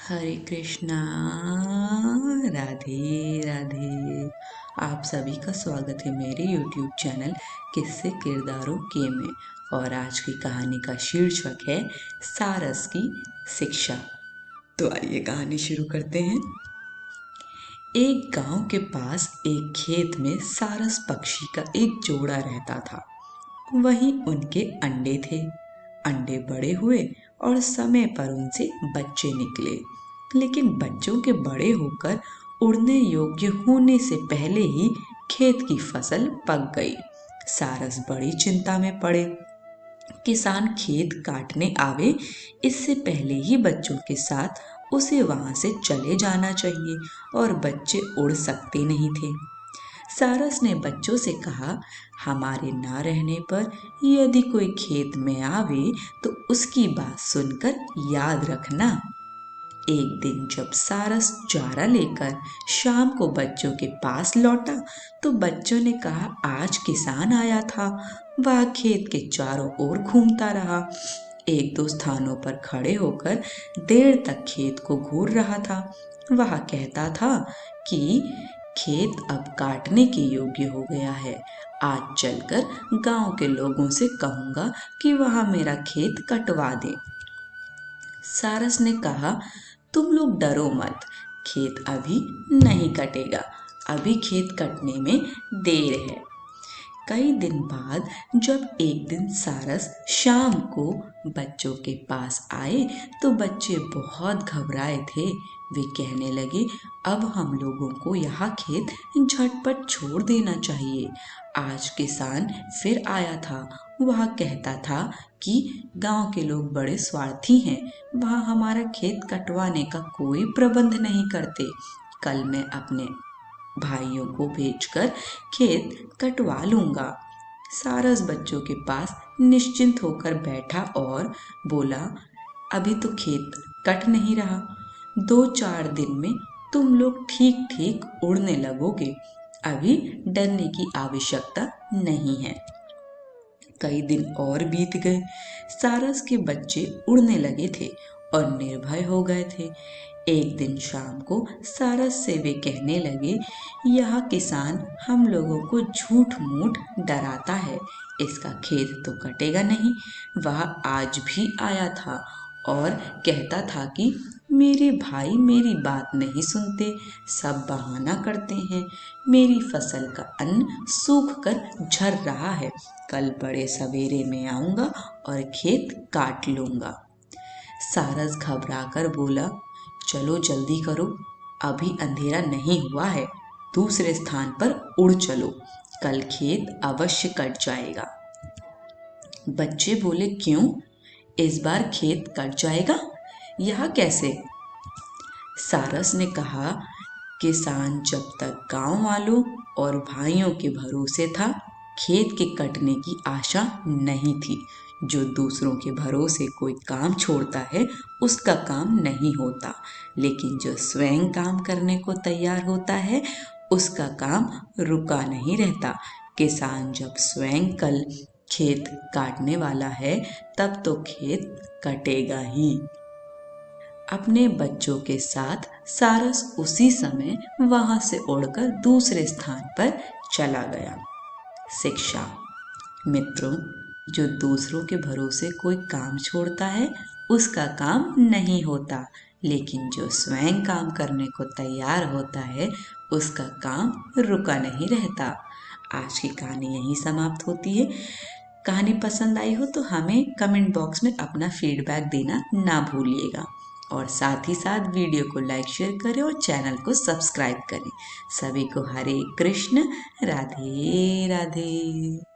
हरे कृष्णा। राधे राधे। आप सभी का स्वागत है मेरे YouTube चैनल किस्से किरदारों के में। और आज की कहानी का शीर्षक है सारस की शिक्षा। तो आइए कहानी शुरू करते हैं। एक गांव के पास एक खेत में सारस पक्षी का एक जोड़ा रहता था। वहीं उनके अंडे थे। अंडे बड़े हुए और समय पर उनसे बच्चे निकले, लेकिन बच्चों के बड़े होकर उड़ने योग्य होने से पहले ही खेत की फसल पक गई। सारस बड़ी चिंता में पड़े। किसान खेत काटने आवे इससे पहले ही बच्चों के साथ उसे वहां से चले जाना चाहिए और बच्चे उड़ सकते नहीं थे। सारस ने बच्चों से कहा, हमारे ना रहने पर यदि कोई खेत में आवे तो उसकी बात सुनकर याद रखना। एक दिन जब सारस चारा लेकर शाम को बच्चों के पास लौटा तो बच्चों ने कहा, आज किसान आया था। वह खेत के चारों ओर घूमता रहा। एक दो स्थानों पर खड़े होकर देर तक खेत को घूर रहा था। वह कहता था कि खेत अब काटने के योग्य हो गया है। आज चलकर गांव के लोगों से कहूंगा कि वह मेरा खेत कटवा दे। सारस ने कहा, तुम लोग डरो मत, खेत अभी नहीं कटेगा, अभी खेत कटने में देर है। कई दिन बाद जब एक दिन सारस शाम को बच्चों के पास आए तो बच्चे बहुत घबराए थे। वे कहने लगे, अब हम लोगों को यह खेत झटपट छोड़ देना चाहिए। आज किसान फिर आया था। वह कहता था कि गांव के लोग बड़े स्वार्थी हैं, वह हमारा खेत कटवाने का कोई प्रबंध नहीं करते। कल मैं अपने भाइयों को भेजकर खेत कटवा लूंगा। सारस बच्चों के पास निश्चिंत होकर बैठा और बोला, अभी तो खेत कट नहीं रहा, 2-4 दिन में तुम लोग ठीक ठीक उड़ने लगोगे। अभी डरने की आवश्यकता नहीं है। कई दिन और बीत गए। सारस के बच्चे उड़ने लगे थे और निर्भय हो गए थे। एक दिन शाम को सारस से वे कहने लगे, यह किसान हम लोगों को झूठ मूठ डराता है, इसका खेत तो कटेगा नहीं। वह आज भी आया था और कहता था कि मेरे भाई मेरी बात नहीं सुनते, सब बहाना करते हैं। मेरी फसल का अन्न सूख कर झर रहा है। कल बड़े सवेरे में आऊंगा और खेत काट लूंगा। सारस घबराकर बोला, चलो जल्दी करो, अभी अंधेरा नहीं हुआ है, दूसरे स्थान पर उड़ चलो, कल खेत अवश्य कट जाएगा। बच्चे बोले, क्यों, इस बार खेत कट जाएगा, यह कैसे? सारस ने कहा, किसान जब तक गांव वालों और भाइयों के भरोसे था, खेत के कटने की आशा नहीं थी। जो दूसरों के भरोसे कोई काम छोड़ता है उसका काम नहीं होता, लेकिन जो स्वयं काम करने को तैयार होता है उसका काम रुका नहीं रहता। किसान जब स्वयं कल खेत काटने वाला है तब तो खेत कटेगा ही। अपने बच्चों के साथ सारस उसी समय वहां से उड़कर दूसरे स्थान पर चला गया। शिक्षा। मित्रों, जो दूसरों के भरोसे कोई काम छोड़ता है उसका काम नहीं होता, लेकिन जो स्वयं काम करने को तैयार होता है उसका काम रुका नहीं रहता। आज की कहानी यहीं समाप्त होती है। कहानी पसंद आई हो तो हमें कमेंट बॉक्स में अपना फीडबैक देना ना भूलिएगा और साथ ही साथ वीडियो को लाइक शेयर करें और चैनल को सब्सक्राइब करें। सभी को हरे कृष्ण, राधे राधे।